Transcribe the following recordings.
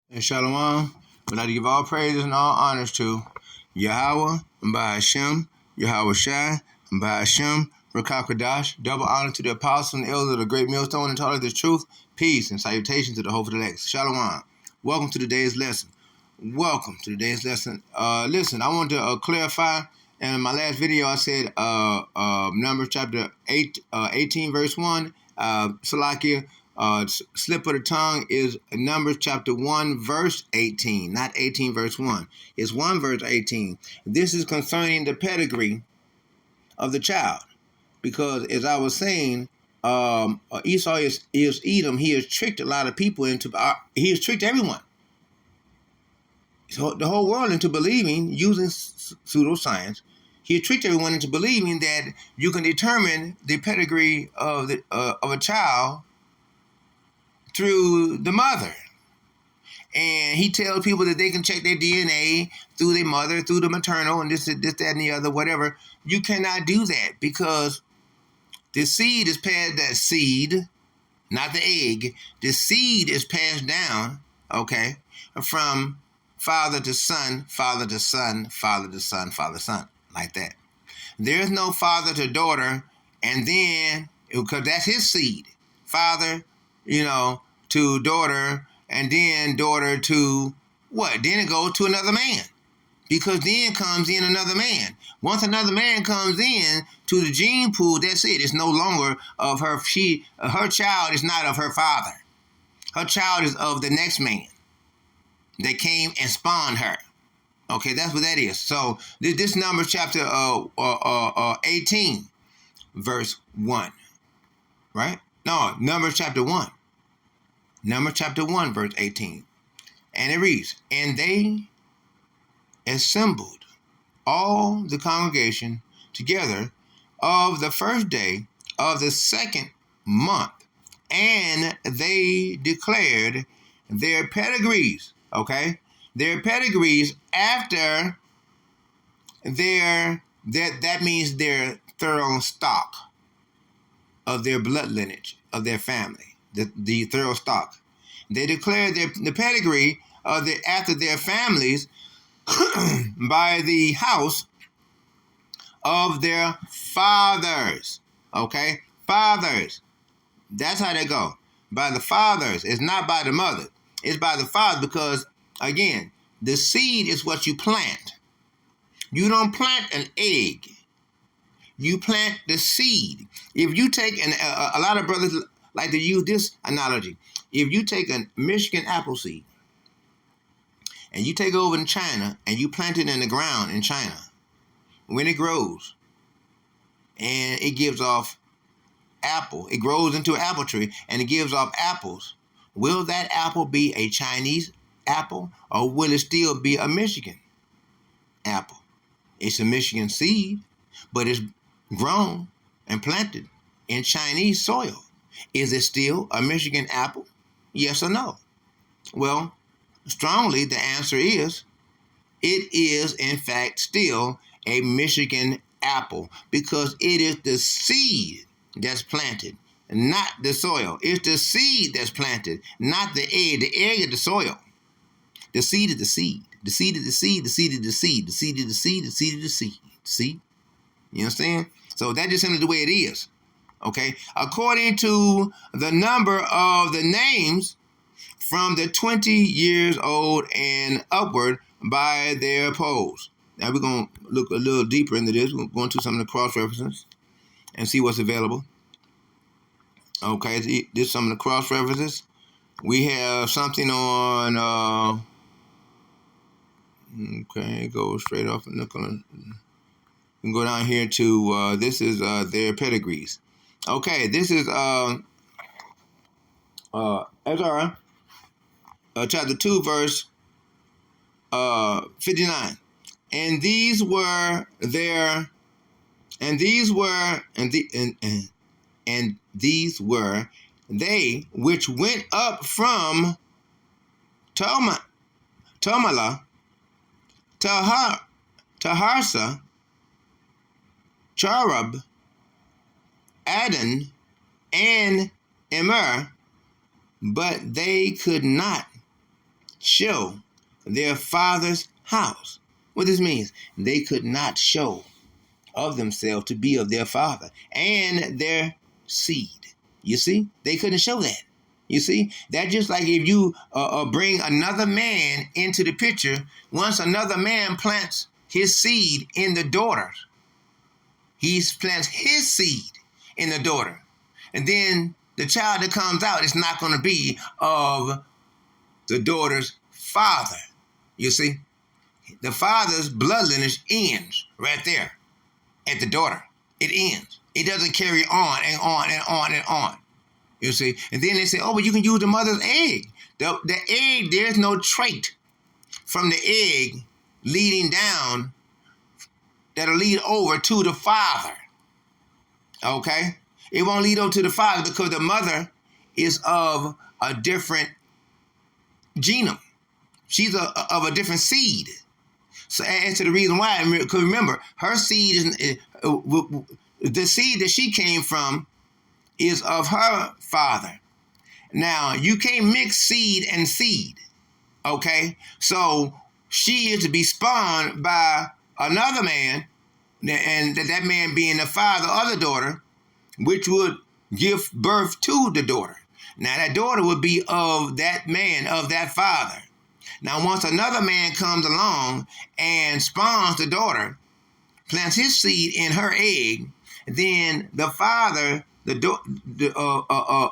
And Shalom, we'd like to give all praises and all honors to Yahweh, and by Hashem, Yahweh Shai, and by Hashem, Rakakadash. Double honor to the apostles and elders of the great millstone and taught of the truth, peace, and salutation to the hope of the elect. Shalom. Welcome to today's lesson. Welcome to today's lesson. Listen, I want to clarify. In my last video, I said Numbers chapter 18, verse 1, Salakia. Slip of the tongue is Numbers chapter 1 verse 18, not 18 verse 1. It's 1 verse 18. This is concerning the pedigree of the child, because as I was saying, Esau is Edom. He has tricked a lot of people into, he has tricked everyone, so the whole world, into believing, using pseudoscience. He has tricked everyone into believing that you can determine the pedigree of a child through the mother. And he tells people that they can check their DNA through their mother, through the maternal, and this, that, and the other, whatever. You cannot do that, because the seed is passed, that seed, not the egg, the seed is passed down, okay, from father to son, father to son, father to son, father to son, like that. There's no father to daughter, and then, because that's his seed, father, to daughter, and then daughter to what? Then it goes to another man, because then comes in another man. Once another man comes in to the gene pool, that's it. It's no longer of her. Her child is not of her father. Her child is of the next man that came and spawned her. Okay, that's what that is. So this Numbers chapter 18, verse 1, right? No, Numbers chapter 1. Numbers chapter 1, verse 18. And it reads, and they assembled all the congregation together of the first day of the second month, and they declared their pedigrees, okay? Their pedigrees after that means their thorough stock of their blood lineage, of their family. The thorough stock. They declared the pedigree of after their families by the house of their fathers. Okay? Fathers. That's how they go. By the fathers. It's not by the mother. It's by the father, because, again, the seed is what you plant. You don't plant an egg. You plant the seed. If you take, a lot of brothers like to use this analogy. If you take a Michigan apple seed and you take it over in China and you plant it in the ground in China, when it grows and it gives off apple, it grows into an apple tree and it gives off apples, will that apple be a Chinese apple, or will it still be a Michigan apple? It's a Michigan seed, but it's grown and planted in Chinese soil. Is it still a Michigan apple? Yes or no? Well, strongly, the answer is, it is, in fact, still a Michigan apple, because it is the seed that's planted, not the soil. It's the seed that's planted, not the egg. The egg is the soil. The seed is the seed. The seed is the seed. The seed is the seed. The seed is the seed. The seed is the seed. See? You understand? So that's just simply the way it is. Okay, according to the number of the names from the 20 years old and upward by their polls. Now we're going to look a little deeper into this. We're going to some of the cross-references and see what's available. Okay, this is some of the cross-references. We have something on, okay, go straight off and look on. We can go down here to, this is their pedigrees. Okay, this is Ezra, chapter 2, verse 59. And these were their, and these were they which went up from Tamala, Taharsa, Charab, Adon, and Immer, but they could not show their father's house. What this means, they could not show of themselves to be of their father and their seed. You see, they couldn't show that. You see, that just like if you bring another man into the picture, once another man plants his seed in the daughter, he plants his seed in the daughter, and then the child that comes out is not going to be of the daughter's father. You see, the father's blood lineage ends right there at the daughter. It ends. It doesn't carry on and on and on and on. You see, and then they say, oh, but you can use the mother's egg. The egg, there's no trait from the egg leading down that'll lead over to the father. Okay? It won't lead over to the father because the mother is of a different genome. She's of a different seed. So as to the reason why, because remember, her seed is the seed that she came from is of her father. Now, you can't mix seed and seed, okay? So she is to be spawned by another man, and that man being the father of the daughter, which would give birth to the daughter. Now, that daughter would be of that man, of that father. Now, once another man comes along and spawns the daughter, plants his seed in her egg, then the father, the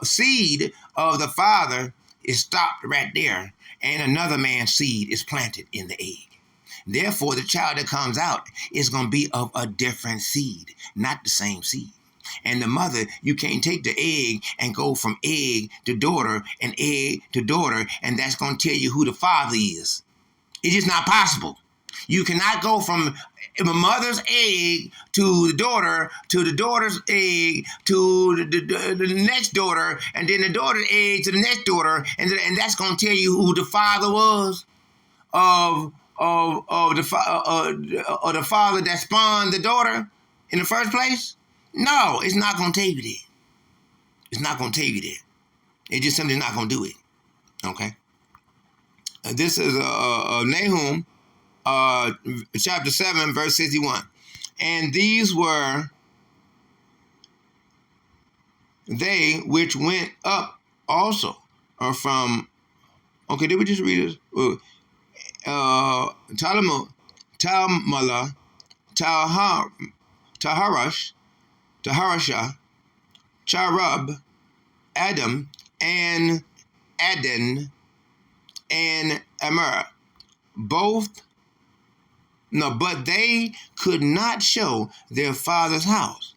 seed of the father is stopped right there, and another man's seed is planted in the egg. Therefore, the child that comes out is going to be of a different seed, not the same seed. And the mother, you can't take the egg and go from egg to daughter and egg to daughter, and that's going to tell you who the father is. It's just not possible. You cannot go from a mother's egg to the daughter's egg to the next daughter, and then the daughter's egg to the next daughter, and that's going to tell you who the father was of the father that spawned the daughter in the first place. No, it's not going to tell you that. It's not going to tell you that. It's just simply not going to do it. Okay? This is Nahum, chapter 7, verse 61. And these were they which went up also from, okay, did we just read this? Talmala, Taharasha, Charub, Adam, and Aden, and Amar. But they could not show their father's house,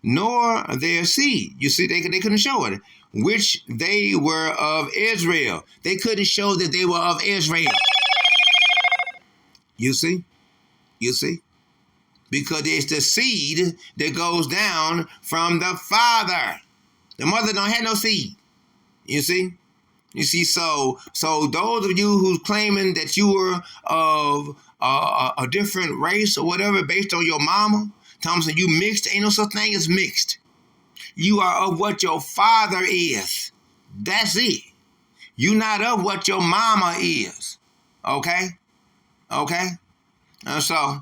nor their seed. You see, they couldn't show it, which they were of Israel. They couldn't show that they were of Israel. You see? Because it's the seed that goes down from the father. The mother don't have no seed. You see? So those of you who's claiming that you were of a different race or whatever based on your mama, Thompson, you mixed. Ain't no such thing as mixed. You are of what your father is. That's it. You're not of what your mama is. Okay? So,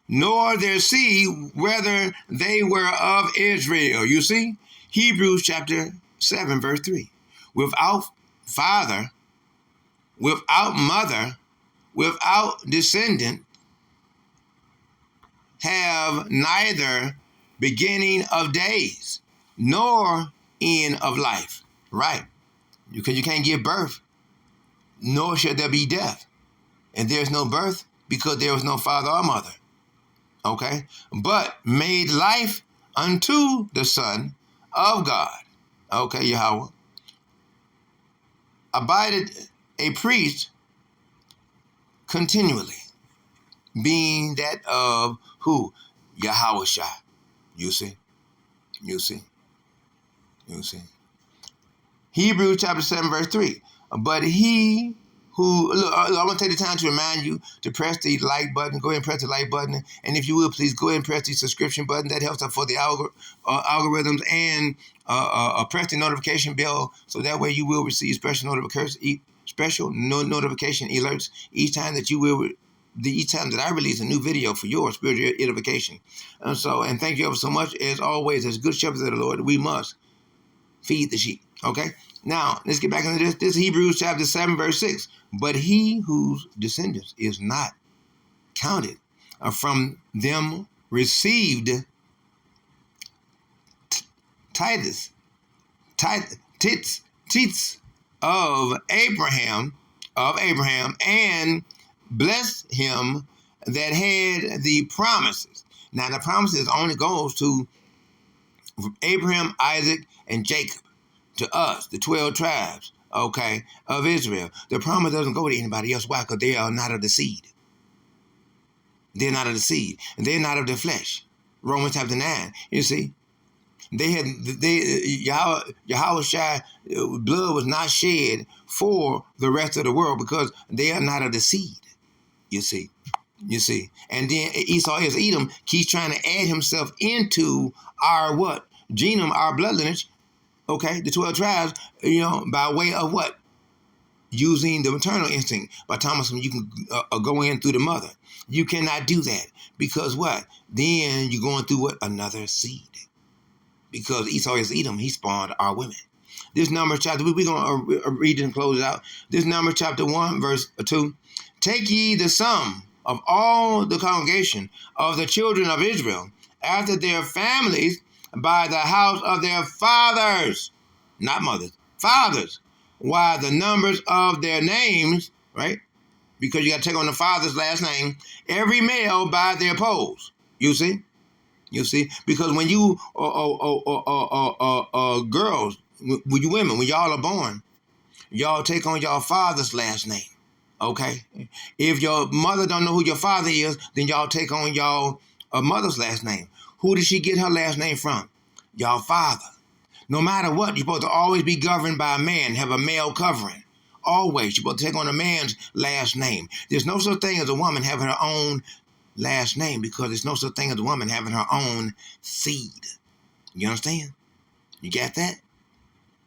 nor their seed, whether they were of Israel. You see? Hebrews chapter 7, verse 3. Without father, without mother, without descendant, have neither beginning of days, nor end of life. Right? Because you can't give birth, nor shall there be death. And there's no birth because there was no father or mother. Okay? But made life unto the Son of God. Okay, Yahweh. Abided a priest continually, being that of who? Yahweh Shai. You see? Hebrews chapter 7, verse 3. But he who, look, I want to take the time to remind you to press the like button. Go ahead and press the like button. And if you will, please go ahead and press the subscription button. That helps us for the algorithms. And press the notification bell so that way you will receive special special notification alerts each time that each time that I release a new video for your spiritual edification. And thank you ever so much. As always, as good shepherds of the Lord, we must feed the sheep. Okay? Now, let's get back into this. This is Hebrews chapter 7, verse 6. But he whose descendants is not counted from them received tithes of Abraham, and blessed him that had the promises. Now, the promises only goes to Abraham, Isaac, and Jacob, to us, the 12 tribes, okay, of Israel. The promise doesn't go to anybody else. Why? Because they are not of the seed. They're not of the seed, and they're not of the flesh. Romans chapter 9. You see, Yahweh blood was not shed for the rest of the world because they are not of the seed. You see. And then Esau is Edom keeps trying to add himself into our what? Genome, our blood lineage. Okay, the 12 tribes, by way of what? Using the maternal instinct. By Thomas, you can go in through the mother. You cannot do that because what? Then you're going through what? Another seed. Because Esau is Edom, he spawned our women. This Numbers chapter, we're going to read it and close it out. This Numbers chapter 1, verse 2. Take ye the sum of all the congregation of the children of Israel after their families by the house of their fathers, not mothers, fathers, while the numbers of their names, right? Because you got to take on the father's last name, every male by their poles. You see, because when you girls, when you women, when y'all are born, y'all take on your father's last name. Okay, if your mother don't know who your father is, then y'all take on y'all mother's last name. Who did she get her last name from? Y'all father. No matter what, you're supposed to always be governed by a man, have a male covering. Always, you're supposed to take on a man's last name. There's no such thing as a woman having her own last name because there's no such thing as a woman having her own seed. You understand? You got that?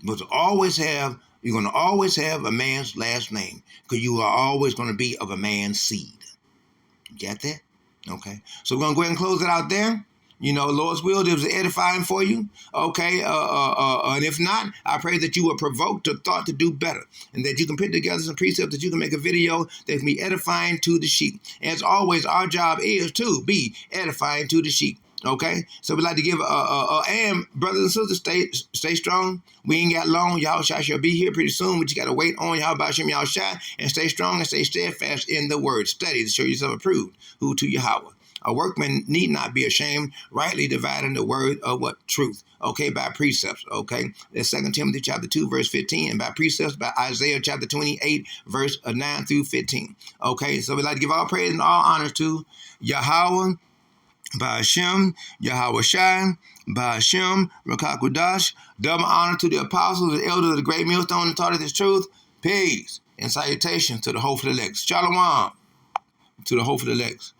You're going to always have a man's last name because you are always going to be of a man's seed. You got that? Okay. So we're going to go ahead and close it out there. Lord's will, it was edifying for you. Okay. And if not, I pray that you were provoked to thought to do better and that you can put together some precepts that you can make a video that can be edifying to the sheep. As always, our job is to be edifying to the sheep. Okay, so we'd like to give and brothers and sisters, stay strong. We ain't got long. Y'all shall be here pretty soon. We just got to wait on y'all about Shem Yahshua and stay strong and stay steadfast in the word. Study to show yourself approved. Who to Yahweh. A workman need not be ashamed, rightly dividing the word of what? Truth. Okay, by precepts. Okay, that's 2 Timothy chapter 2, verse 15, and by precepts by Isaiah chapter 28, verse 9 through 15. Okay, so we'd like to give all praise and all honor to Yahweh, Ba'ashem, Yahweh Shai, Ba'ashem, Rakakudash. Double honor to the apostles and elders of the great millstone and taught us this truth. Peace and salutations to the hopeful elects. Shalom to the hopeful elects.